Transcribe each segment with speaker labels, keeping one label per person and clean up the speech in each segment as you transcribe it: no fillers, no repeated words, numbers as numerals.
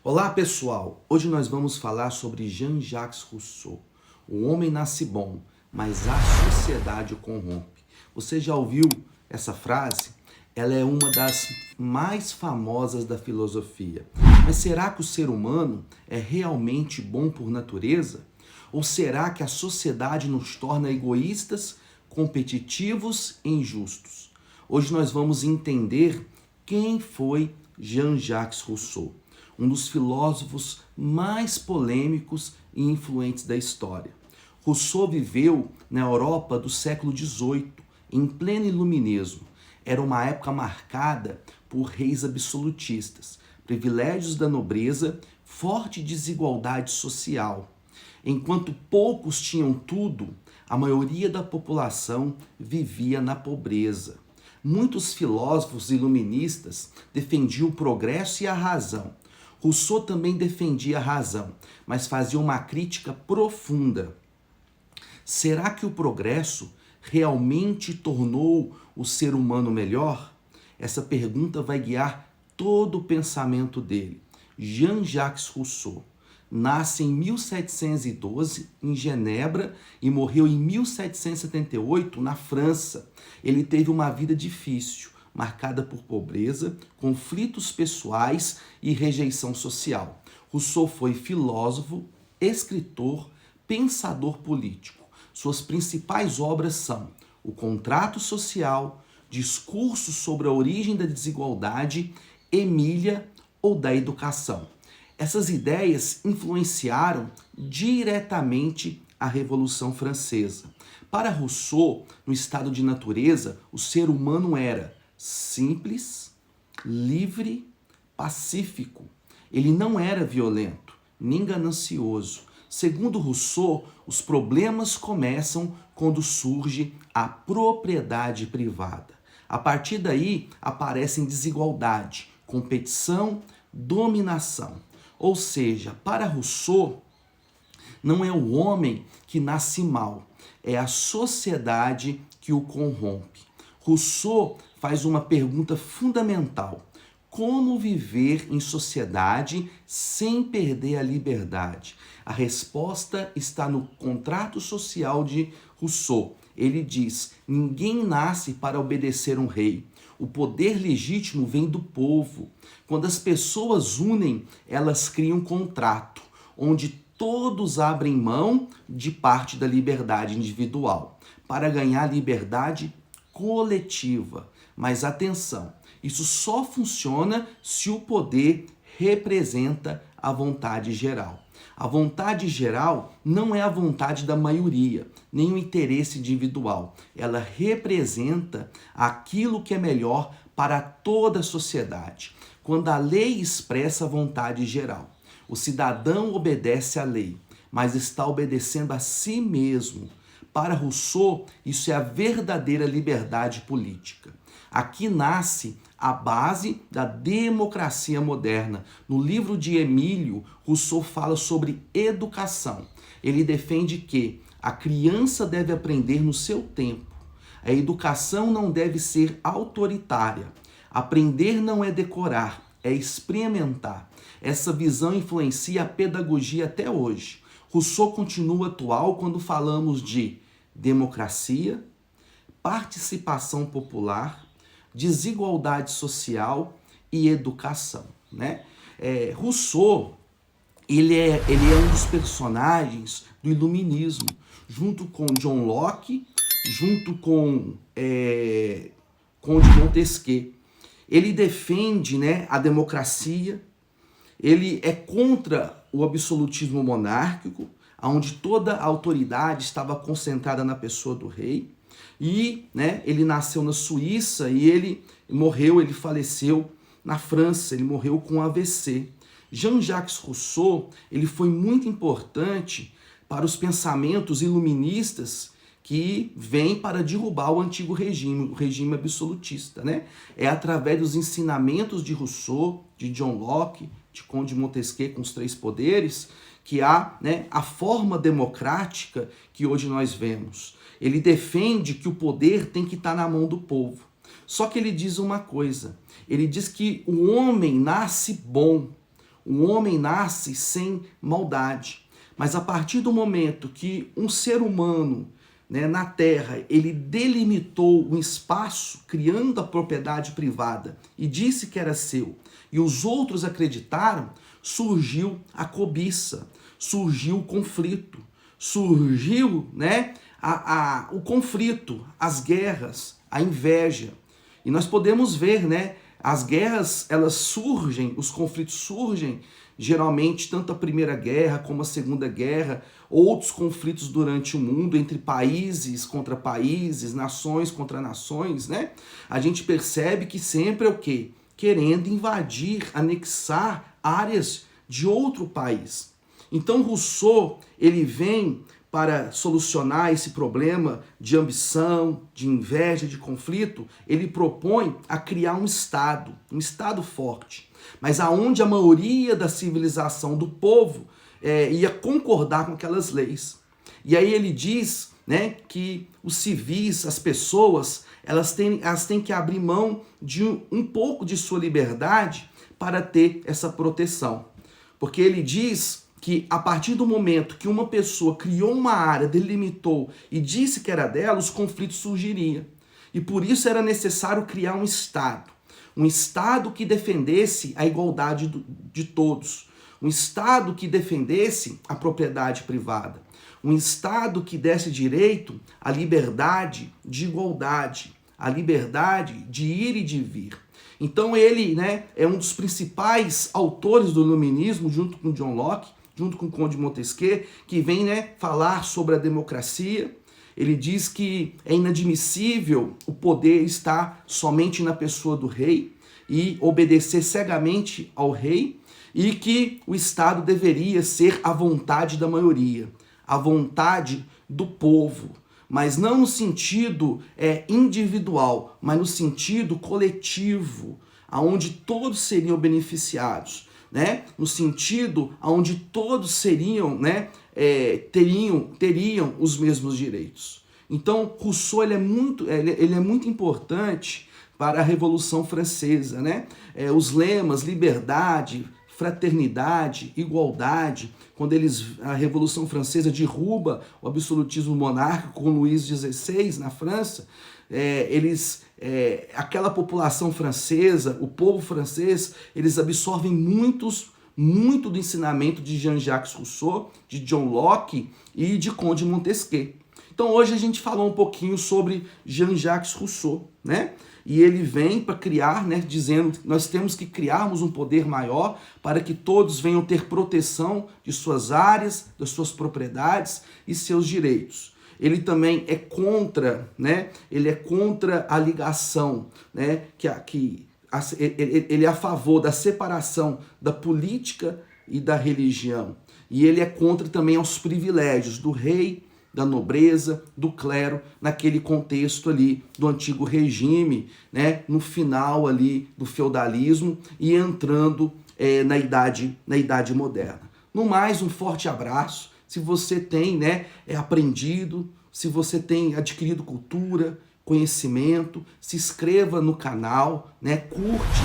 Speaker 1: Olá pessoal, hoje nós vamos falar sobre Jean-Jacques Rousseau. O homem nasce bom, mas a sociedade o corrompe. Você já ouviu essa frase? Ela é uma das mais famosas da filosofia. Mas será que o ser humano é realmente bom por natureza? Ou será que a sociedade nos torna egoístas, competitivos e injustos? Hoje nós vamos entender quem foi Jean-Jacques Rousseau, um dos filósofos mais polêmicos e influentes da história. Rousseau viveu na Europa do século XVIII, em pleno iluminismo. Era uma época marcada por reis absolutistas, privilégios da nobreza, forte desigualdade social. Enquanto poucos tinham tudo, a maioria da população vivia na pobreza. Muitos filósofos iluministas defendiam o progresso e a razão. Rousseau também defendia a razão, mas fazia uma crítica profunda. Será que o progresso realmente tornou o ser humano melhor? Essa pergunta vai guiar todo o pensamento dele. Jean-Jacques Rousseau nasce em 1712 em Genebra e morreu em 1778 na França. Ele teve uma vida difícil, marcada por pobreza, conflitos pessoais e rejeição social. Rousseau foi filósofo, escritor, pensador político. Suas principais obras são O Contrato Social, Discurso sobre a Origem da Desigualdade, Emília ou da Educação. Essas ideias influenciaram diretamente a Revolução Francesa. Para Rousseau, no estado de natureza, o ser humano era simples, livre, pacífico. Ele não era violento, nem ganancioso. Segundo Rousseau, os problemas começam quando surge a propriedade privada. A partir daí aparecem desigualdade, competição, dominação. Ou seja, para Rousseau, não é o homem que nasce mal, é a sociedade que o corrompe. Rousseau faz uma pergunta fundamental: como viver em sociedade sem perder a liberdade? A resposta está no Contrato Social de Rousseau. Ele diz: ninguém nasce para obedecer um rei. O poder legítimo vem do povo. Quando as pessoas unem, elas criam um contrato, onde todos abrem mão de parte da liberdade individual para ganhar liberdade coletiva. Mas atenção, isso só funciona se o poder representa a vontade geral. A vontade geral não é a vontade da maioria, nem o interesse individual. Ela representa aquilo que é melhor para toda a sociedade. Quando a lei expressa a vontade geral, o cidadão obedece à lei, mas está obedecendo a si mesmo. Para Rousseau, isso é a verdadeira liberdade política. Aqui nasce a base da democracia moderna. No livro de Emílio, Rousseau fala sobre educação. Ele defende que a criança deve aprender no seu tempo. A educação não deve ser autoritária. Aprender não é decorar, é experimentar. Essa visão influencia a pedagogia até hoje. Rousseau continua atual quando falamos de democracia, participação popular, desigualdade social e educação, né? Rousseau, ele é um dos personagens do iluminismo, junto com John Locke, junto com Conde de Montesquieu. Ele defende, né, a democracia, ele é contra o absolutismo monárquico, onde toda a autoridade estava concentrada na pessoa do rei. E, né, ele nasceu na Suíça e ele faleceu na França, ele morreu com AVC. Jean-Jacques Rousseau, ele foi muito importante para os pensamentos iluministas que vêm para derrubar o antigo regime, o regime absolutista, né? É através dos ensinamentos de Rousseau, de John Locke, de Conde de Montesquieu com os três poderes, que há, né, a forma democrática que hoje nós vemos. Ele defende que o poder tem que estar na mão do povo. Só que ele diz uma coisa, ele diz que o homem nasce bom, O homem nasce sem maldade. Mas a partir do momento que um ser humano, né, na Terra, ele delimitou um espaço, criando a propriedade privada e disse que era seu, e os outros acreditaram, surgiu a cobiça, surgiu o conflito, surgiu, né, o conflito, as guerras, a inveja. E nós podemos ver, né, as guerras, elas surgem, os conflitos surgem, geralmente, tanto a Primeira Guerra como a Segunda Guerra, outros conflitos durante o mundo, entre países contra países, nações contra nações, né? A gente percebe que sempre é o quê? Querendo invadir, anexar áreas de outro país. Então, Rousseau, ele vem para solucionar esse problema de ambição, de inveja, de conflito. Ele propõe a criar um Estado forte, mas aonde a maioria da civilização do povo ia concordar com aquelas leis. E aí ele diz, né, que os civis, as pessoas, elas têm que abrir mão de um pouco de sua liberdade para ter essa proteção. Porque ele diz que a partir do momento que uma pessoa criou uma área, delimitou e disse que era dela, os conflitos surgiriam. E por isso era necessário criar um Estado que defendesse a igualdade de todos, um Estado que defendesse a propriedade privada, um Estado que desse direito à liberdade de igualdade, à liberdade de ir e de vir. Então ele, né, é um dos principais autores do iluminismo, junto com John Locke, junto com o Conde de Montesquieu, que vem, né, falar sobre a democracia. Ele diz que é inadmissível o poder estar somente na pessoa do rei e obedecer cegamente ao rei, e que o Estado deveria ser a vontade da maioria, a vontade do povo, mas não no sentido individual, mas no sentido coletivo, aonde todos seriam beneficiados, né? No sentido onde todos seriam, né, teriam os mesmos direitos. Então, Rousseau ele é muito importante para a Revolução Francesa, né? Os lemas liberdade, fraternidade, igualdade, quando a Revolução Francesa derruba o absolutismo monárquico com Luís XVI na França, aquela população francesa, o povo francês, eles absorvem muito do ensinamento de Jean-Jacques Rousseau, de John Locke e de Conde de Montesquieu. Então hoje a gente falou um pouquinho sobre Jean-Jacques Rousseau, né? E ele vem para criar, né, dizendo que nós temos que criarmos um poder maior para que todos venham ter proteção de suas áreas, das suas propriedades e seus direitos. Ele também é contra, né? Ele é contra a ligação, né? Ele é a favor da separação da política e da religião. E ele é contra também aos privilégios do rei, da nobreza, do clero, naquele contexto ali do antigo regime, né? No final ali do feudalismo e entrando na idade moderna. No mais, um forte abraço. Se você tem, né, aprendido, se você tem adquirido cultura, conhecimento, se inscreva no canal, né, curte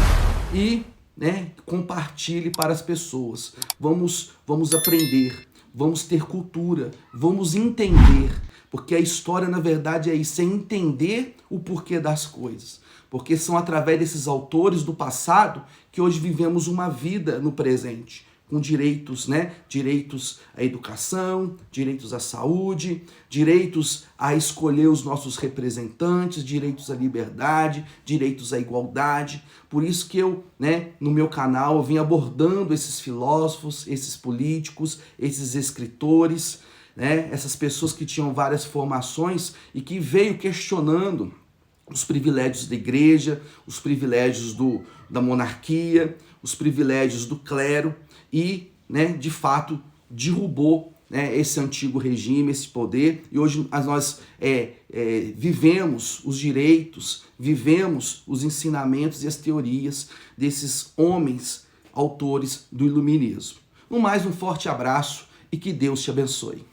Speaker 1: e, né, compartilhe para as pessoas. Vamos aprender, vamos ter cultura, vamos entender, porque a história, na verdade, é isso, é entender o porquê das coisas. Porque são através desses autores do passado que hoje vivemos uma vida no presente, com direitos, né? Direitos à educação, direitos à saúde, direitos a escolher os nossos representantes, direitos à liberdade, direitos à igualdade. Por isso que eu, né, no meu canal, eu vim abordando esses filósofos, esses políticos, esses escritores, né? Essas pessoas que tinham várias formações e que veio questionando os privilégios da igreja, os privilégios da monarquia, os privilégios do clero e, né, de fato, derrubou, né, esse antigo regime, esse poder, e hoje nós vivemos os direitos, vivemos os ensinamentos e as teorias desses homens, autores do iluminismo. No mais, um forte abraço e que Deus te abençoe.